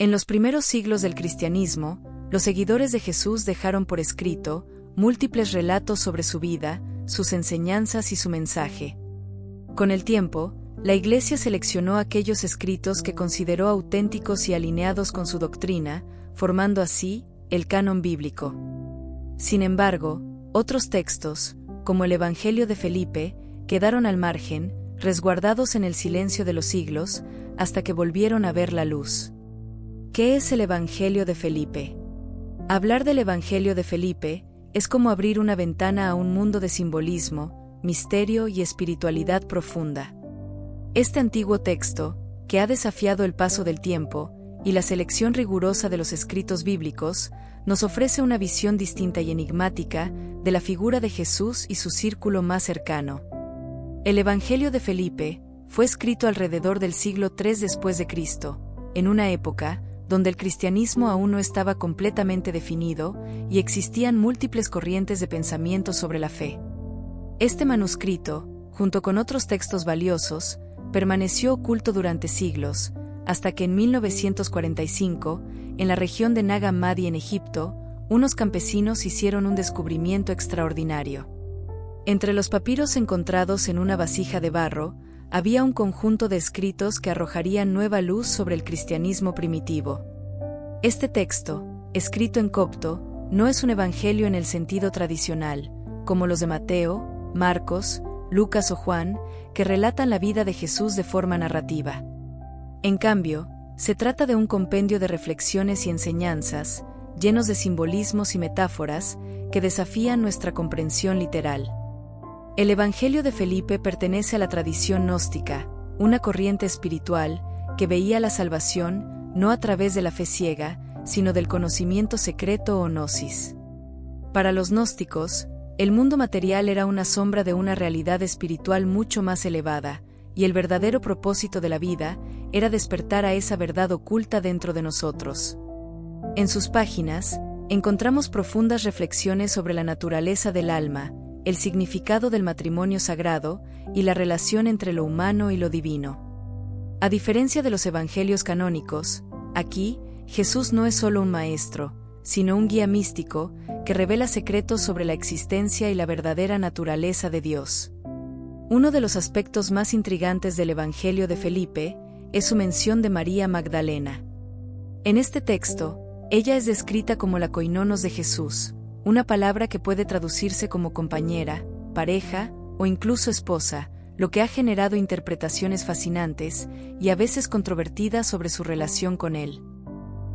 En los primeros siglos del cristianismo, los seguidores de Jesús dejaron por escrito múltiples relatos sobre su vida, sus enseñanzas y su mensaje. Con el tiempo, la Iglesia seleccionó aquellos escritos que consideró auténticos y alineados con su doctrina, formando así el canon bíblico. Sin embargo, otros textos, como el Evangelio de Felipe, quedaron al margen, resguardados en el silencio de los siglos, hasta que volvieron a ver la luz. ¿Qué es el Evangelio de Felipe? Hablar del Evangelio de Felipe es como abrir una ventana a un mundo de simbolismo, misterio y espiritualidad profunda. Este antiguo texto, que ha desafiado el paso del tiempo y la selección rigurosa de los escritos bíblicos, nos ofrece una visión distinta y enigmática de la figura de Jesús y su círculo más cercano. El Evangelio de Felipe fue escrito alrededor del siglo III después de Cristo, en una época donde el cristianismo aún no estaba completamente definido y existían múltiples corrientes de pensamiento sobre la fe. Este manuscrito, junto con otros textos valiosos, permaneció oculto durante siglos, hasta que en 1945, en la región de Nag Hammadi en Egipto, unos campesinos hicieron un descubrimiento extraordinario. Entre los papiros encontrados en una vasija de barro, había un conjunto de escritos que arrojarían nueva luz sobre el cristianismo primitivo. Este texto, escrito en copto, no es un evangelio en el sentido tradicional, como los de Mateo, Marcos, Lucas o Juan, que relatan la vida de Jesús de forma narrativa. En cambio, se trata de un compendio de reflexiones y enseñanzas, llenos de simbolismos y metáforas, que desafían nuestra comprensión literal. El Evangelio de Felipe pertenece a la tradición gnóstica, una corriente espiritual que veía la salvación no a través de la fe ciega, sino del conocimiento secreto o gnosis. Para los gnósticos, el mundo material era una sombra de una realidad espiritual mucho más elevada, y el verdadero propósito de la vida era despertar a esa verdad oculta dentro de nosotros. En sus páginas, encontramos profundas reflexiones sobre la naturaleza del alma, el significado del matrimonio sagrado y la relación entre lo humano y lo divino. A diferencia de los evangelios canónicos, aquí, Jesús no es solo un maestro, sino un guía místico que revela secretos sobre la existencia y la verdadera naturaleza de Dios. Uno de los aspectos más intrigantes del Evangelio de Felipe es su mención de María Magdalena. En este texto, ella es descrita como la koinonos de Jesús, una palabra que puede traducirse como compañera, pareja o incluso esposa, lo que ha generado interpretaciones fascinantes y a veces controvertidas sobre su relación con él.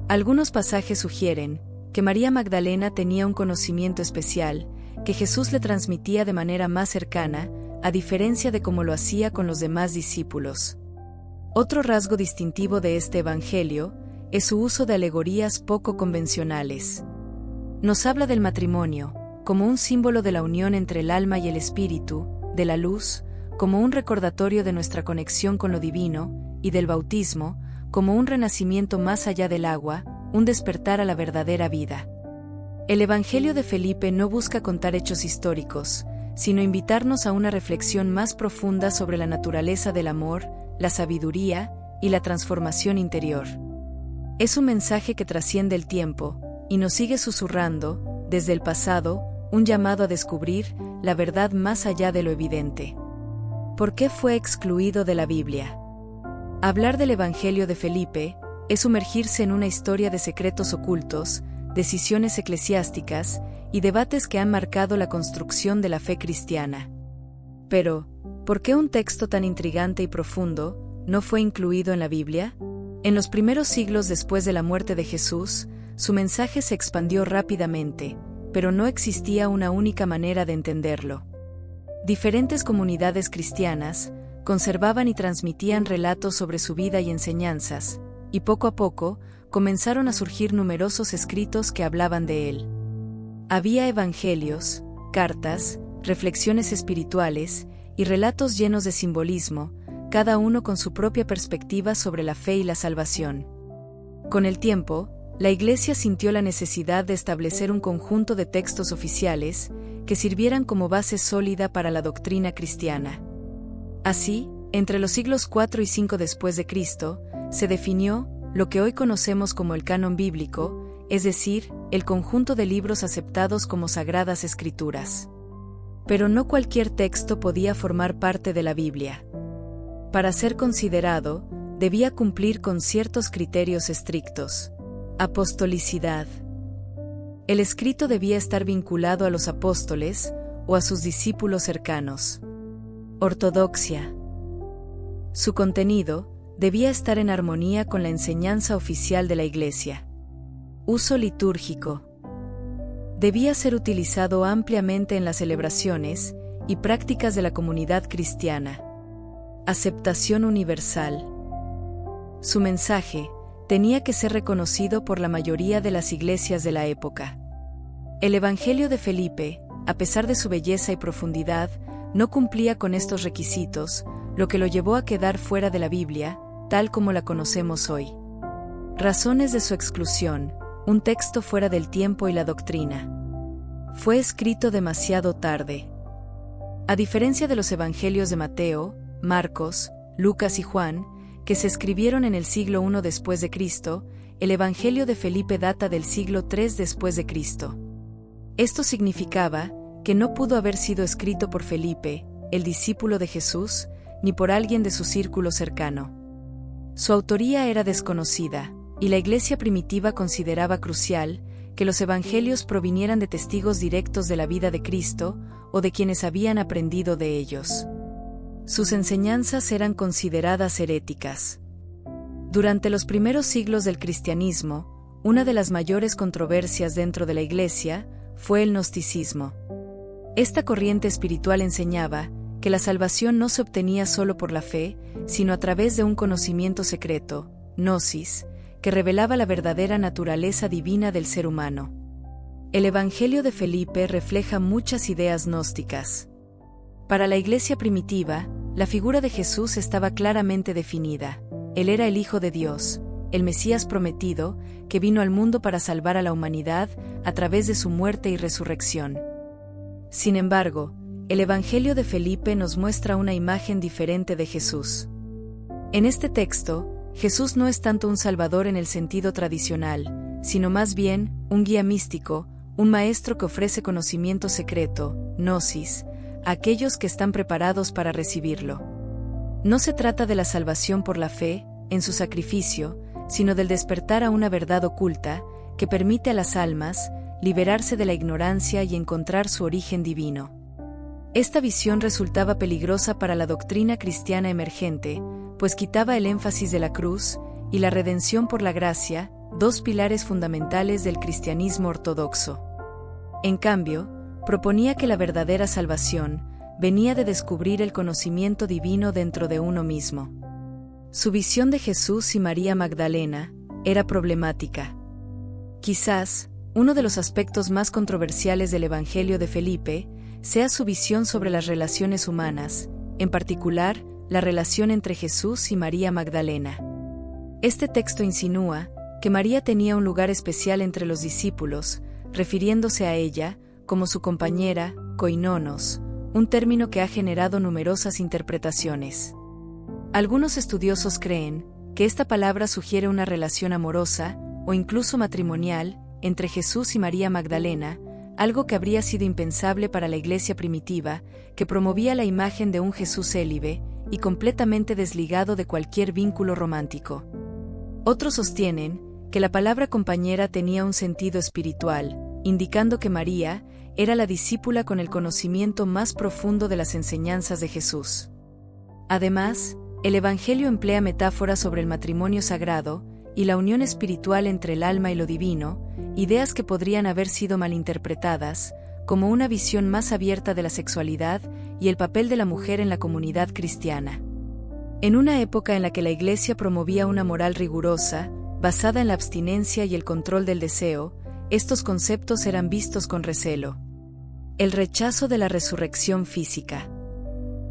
Algunos pasajes sugieren que María Magdalena tenía un conocimiento especial, que Jesús le transmitía de manera más cercana, a diferencia de cómo lo hacía con los demás discípulos. Otro rasgo distintivo de este evangelio es su uso de alegorías poco convencionales. Nos habla del matrimonio, como un símbolo de la unión entre el alma y el espíritu, de la luz, como un recordatorio de nuestra conexión con lo divino, y del bautismo, como un renacimiento más allá del agua, un despertar a la verdadera vida. El Evangelio de Felipe no busca contar hechos históricos, sino invitarnos a una reflexión más profunda sobre la naturaleza del amor, la sabiduría y la transformación interior. Es un mensaje que trasciende el tiempo, y nos sigue susurrando, desde el pasado, un llamado a descubrir la verdad más allá de lo evidente. ¿Por qué fue excluido de la Biblia? Hablar del Evangelio de Felipe es sumergirse en una historia de secretos ocultos, decisiones eclesiásticas y debates que han marcado la construcción de la fe cristiana. Pero, ¿por qué un texto tan intrigante y profundo no fue incluido en la Biblia? En los primeros siglos después de la muerte de Jesús, su mensaje se expandió rápidamente, pero no existía una única manera de entenderlo. Diferentes comunidades cristianas conservaban y transmitían relatos sobre su vida y enseñanzas, y poco a poco comenzaron a surgir numerosos escritos que hablaban de él. Había evangelios, cartas, reflexiones espirituales y relatos llenos de simbolismo, cada uno con su propia perspectiva sobre la fe y la salvación. Con el tiempo, la Iglesia sintió la necesidad de establecer un conjunto de textos oficiales que sirvieran como base sólida para la doctrina cristiana. Así, entre los siglos IV y V después de Cristo, se definió lo que hoy conocemos como el canon bíblico, es decir, el conjunto de libros aceptados como sagradas escrituras. Pero no cualquier texto podía formar parte de la Biblia. Para ser considerado, debía cumplir con ciertos criterios estrictos. Apostolicidad. El escrito debía estar vinculado a los apóstoles o a sus discípulos cercanos. Ortodoxia. Su contenido debía estar en armonía con la enseñanza oficial de la Iglesia. Uso litúrgico. Debía ser utilizado ampliamente en las celebraciones y prácticas de la comunidad cristiana. Aceptación universal. Su mensaje tenía que ser reconocido por la mayoría de las iglesias de la época. El Evangelio de Felipe, a pesar de su belleza y profundidad, no cumplía con estos requisitos, lo que lo llevó a quedar fuera de la Biblia, tal como la conocemos hoy. Razones de su exclusión: un texto fuera del tiempo y la doctrina. Fue escrito demasiado tarde. A diferencia de los evangelios de Mateo, Marcos, Lucas y Juan, que se escribieron en el siglo I después de Cristo, el Evangelio de Felipe data del siglo III después de Cristo. Esto significaba que no pudo haber sido escrito por Felipe, el discípulo de Jesús, ni por alguien de su círculo cercano. Su autoría era desconocida, y la Iglesia primitiva consideraba crucial que los evangelios provinieran de testigos directos de la vida de Cristo o de quienes habían aprendido de ellos. Sus enseñanzas eran consideradas heréticas. Durante los primeros siglos del cristianismo, una de las mayores controversias dentro de la Iglesia fue el gnosticismo. Esta corriente espiritual enseñaba que la salvación no se obtenía solo por la fe, sino a través de un conocimiento secreto, gnosis, que revelaba la verdadera naturaleza divina del ser humano. El Evangelio de Felipe refleja muchas ideas gnósticas. Para la Iglesia primitiva, la figura de Jesús estaba claramente definida. Él era el Hijo de Dios, el Mesías prometido, que vino al mundo para salvar a la humanidad a través de su muerte y resurrección. Sin embargo, el Evangelio de Felipe nos muestra una imagen diferente de Jesús. En este texto, Jesús no es tanto un salvador en el sentido tradicional, sino más bien un guía místico, un maestro que ofrece conocimiento secreto, gnosis, a aquellos que están preparados para recibirlo. No se trata de la salvación por la fe, en su sacrificio, sino del despertar a una verdad oculta, que permite a las almas liberarse de la ignorancia y encontrar su origen divino. Esta visión resultaba peligrosa para la doctrina cristiana emergente, pues quitaba el énfasis de la cruz y la redención por la gracia, dos pilares fundamentales del cristianismo ortodoxo. En cambio, proponía que la verdadera salvación venía de descubrir el conocimiento divino dentro de uno mismo. Su visión de Jesús y María Magdalena era problemática. Quizás, uno de los aspectos más controversiales del Evangelio de Felipe sea su visión sobre las relaciones humanas, en particular, la relación entre Jesús y María Magdalena. Este texto insinúa que María tenía un lugar especial entre los discípulos, refiriéndose a ella como su compañera, koinonos, un término que ha generado numerosas interpretaciones. Algunos estudiosos creen que esta palabra sugiere una relación amorosa, o incluso matrimonial, entre Jesús y María Magdalena, algo que habría sido impensable para la Iglesia primitiva, que promovía la imagen de un Jesús célibe y completamente desligado de cualquier vínculo romántico. Otros sostienen que la palabra compañera tenía un sentido espiritual, indicando que María era la discípula con el conocimiento más profundo de las enseñanzas de Jesús. Además, el Evangelio emplea metáforas sobre el matrimonio sagrado y la unión espiritual entre el alma y lo divino, ideas que podrían haber sido malinterpretadas como una visión más abierta de la sexualidad y el papel de la mujer en la comunidad cristiana. En una época en la que la Iglesia promovía una moral rigurosa, basada en la abstinencia y el control del deseo, estos conceptos eran vistos con recelo. El rechazo de la resurrección física.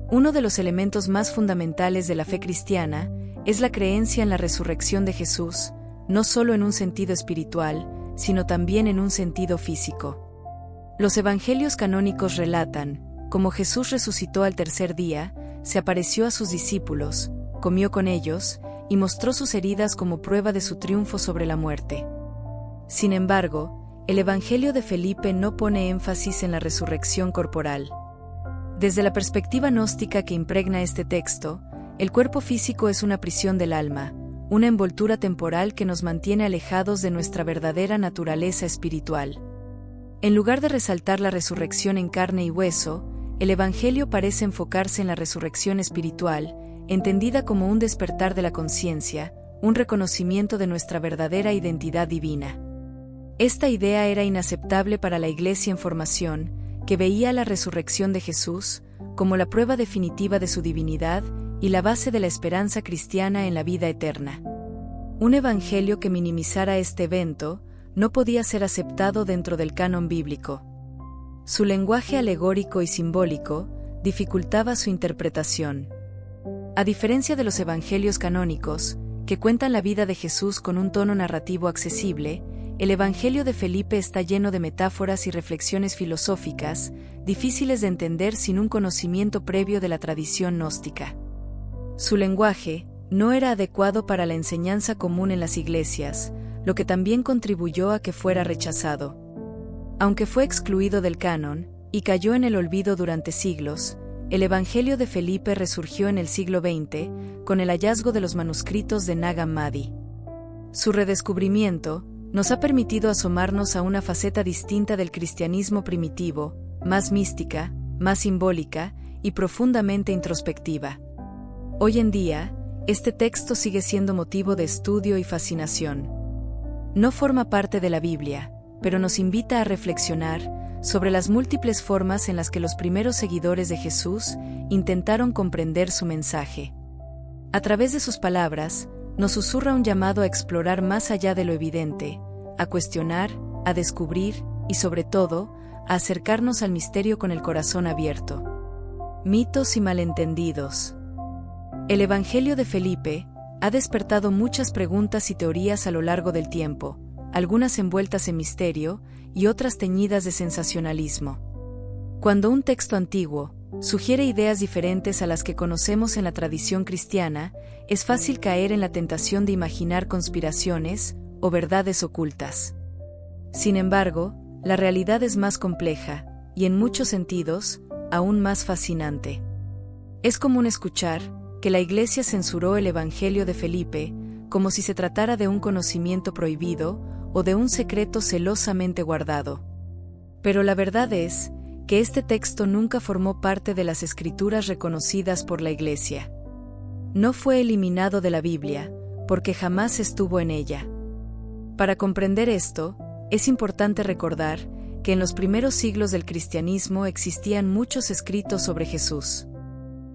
Uno de los elementos más fundamentales de la fe cristiana es la creencia en la resurrección de Jesús, no solo en un sentido espiritual, sino también en un sentido físico. Los evangelios canónicos relatan cómo Jesús resucitó al tercer día, se apareció a sus discípulos, comió con ellos, y mostró sus heridas como prueba de su triunfo sobre la muerte. Sin embargo, el Evangelio de Felipe no pone énfasis en la resurrección corporal. Desde la perspectiva gnóstica que impregna este texto, el cuerpo físico es una prisión del alma, una envoltura temporal que nos mantiene alejados de nuestra verdadera naturaleza espiritual. En lugar de resaltar la resurrección en carne y hueso, el Evangelio parece enfocarse en la resurrección espiritual, entendida como un despertar de la conciencia, un reconocimiento de nuestra verdadera identidad divina. Esta idea era inaceptable para la Iglesia en formación, que veía la resurrección de Jesús como la prueba definitiva de su divinidad y la base de la esperanza cristiana en la vida eterna. Un evangelio que minimizara este evento no podía ser aceptado dentro del canon bíblico. Su lenguaje alegórico y simbólico dificultaba su interpretación. A diferencia de los evangelios canónicos, que cuentan la vida de Jesús con un tono narrativo accesible, el Evangelio de Felipe está lleno de metáforas y reflexiones filosóficas, difíciles de entender sin un conocimiento previo de la tradición gnóstica. Su lenguaje no era adecuado para la enseñanza común en las iglesias, lo que también contribuyó a que fuera rechazado. Aunque fue excluido del canon y cayó en el olvido durante siglos, el Evangelio de Felipe resurgió en el siglo XX con el hallazgo de los manuscritos de Nag Hammadi. Su redescubrimiento nos ha permitido asomarnos a una faceta distinta del cristianismo primitivo, más mística, más simbólica y profundamente introspectiva. Hoy en día, este texto sigue siendo motivo de estudio y fascinación. No forma parte de la Biblia, pero nos invita a reflexionar sobre las múltiples formas en las que los primeros seguidores de Jesús intentaron comprender su mensaje. A través de sus palabras, nos susurra un llamado a explorar más allá de lo evidente, a cuestionar, a descubrir y, sobre todo, a acercarnos al misterio con el corazón abierto. Mitos y malentendidos. El Evangelio de Felipe ha despertado muchas preguntas y teorías a lo largo del tiempo, algunas envueltas en misterio y otras teñidas de sensacionalismo. Cuando un texto antiguo sugiere ideas diferentes a las que conocemos en la tradición cristiana, es fácil caer en la tentación de imaginar conspiraciones o verdades ocultas. Sin embargo, la realidad es más compleja y en muchos sentidos, aún más fascinante. Es común escuchar que la Iglesia censuró el Evangelio de Felipe como si se tratara de un conocimiento prohibido o de un secreto celosamente guardado. Pero la verdad es que este texto nunca formó parte de las escrituras reconocidas por la Iglesia. No fue eliminado de la Biblia, porque jamás estuvo en ella. Para comprender esto, es importante recordar que en los primeros siglos del cristianismo existían muchos escritos sobre Jesús.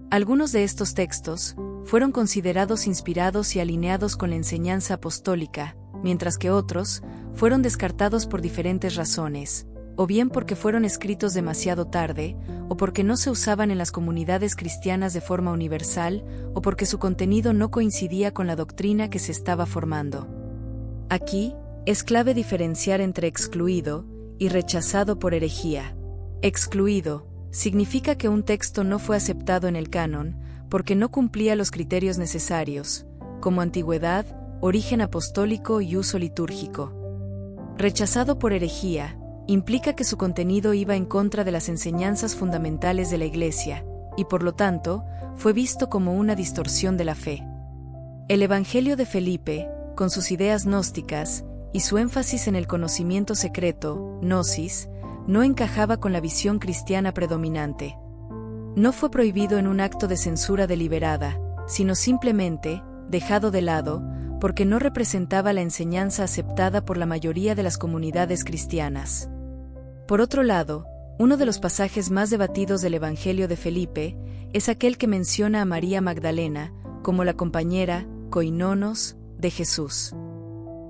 Algunos de estos textos fueron considerados inspirados y alineados con la enseñanza apostólica, mientras que otros fueron descartados por diferentes razones, o bien porque fueron escritos demasiado tarde, o porque no se usaban en las comunidades cristianas de forma universal, o porque su contenido no coincidía con la doctrina que se estaba formando. Aquí, es clave diferenciar entre excluido y rechazado por herejía. Excluido significa que un texto no fue aceptado en el canon porque no cumplía los criterios necesarios, como antigüedad, origen apostólico y uso litúrgico. Rechazado por herejía implica que su contenido iba en contra de las enseñanzas fundamentales de la Iglesia, y por lo tanto, fue visto como una distorsión de la fe. El Evangelio de Felipe, con sus ideas gnósticas y su énfasis en el conocimiento secreto, gnosis, no encajaba con la visión cristiana predominante. No fue prohibido en un acto de censura deliberada, sino simplemente dejado de lado, porque no representaba la enseñanza aceptada por la mayoría de las comunidades cristianas. Por otro lado, uno de los pasajes más debatidos del Evangelio de Felipe es aquel que menciona a María Magdalena como la compañera, koinonos, de Jesús.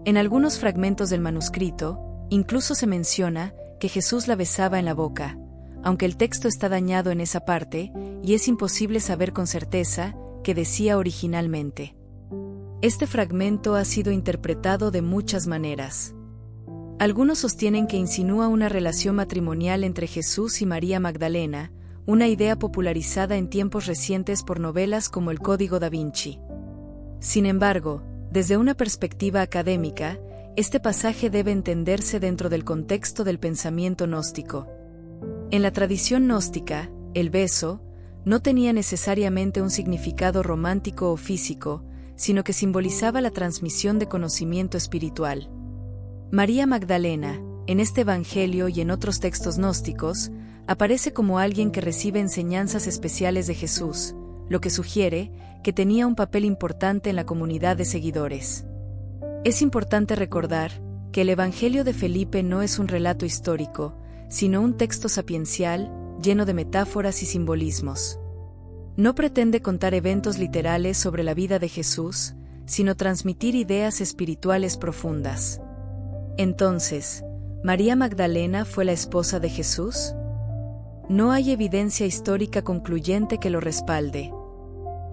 En algunos fragmentos del manuscrito, incluso se menciona que Jesús la besaba en la boca, aunque el texto está dañado en esa parte, y es imposible saber con certeza qué decía originalmente. Este fragmento ha sido interpretado de muchas maneras. Algunos sostienen que insinúa una relación matrimonial entre Jesús y María Magdalena, una idea popularizada en tiempos recientes por novelas como El Código da Vinci. Sin embargo, desde una perspectiva académica, este pasaje debe entenderse dentro del contexto del pensamiento gnóstico. En la tradición gnóstica, el beso no tenía necesariamente un significado romántico o físico, sino que simbolizaba la transmisión de conocimiento espiritual. María Magdalena, en este evangelio y en otros textos gnósticos, aparece como alguien que recibe enseñanzas especiales de Jesús, lo que sugiere que tenía un papel importante en la comunidad de seguidores. Es importante recordar que el Evangelio de Felipe no es un relato histórico, sino un texto sapiencial, lleno de metáforas y simbolismos. No pretende contar eventos literales sobre la vida de Jesús, sino transmitir ideas espirituales profundas. Entonces, ¿María Magdalena fue la esposa de Jesús? No hay evidencia histórica concluyente que lo respalde.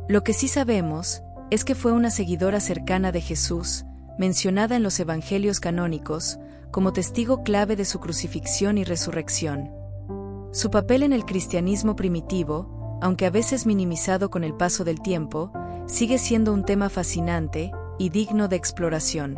Lo que sí sabemos es que fue una seguidora cercana de Jesús, mencionada en los evangelios canónicos, como testigo clave de su crucifixión y resurrección. Su papel en el cristianismo primitivo, aunque a veces minimizado con el paso del tiempo, sigue siendo un tema fascinante y digno de exploración.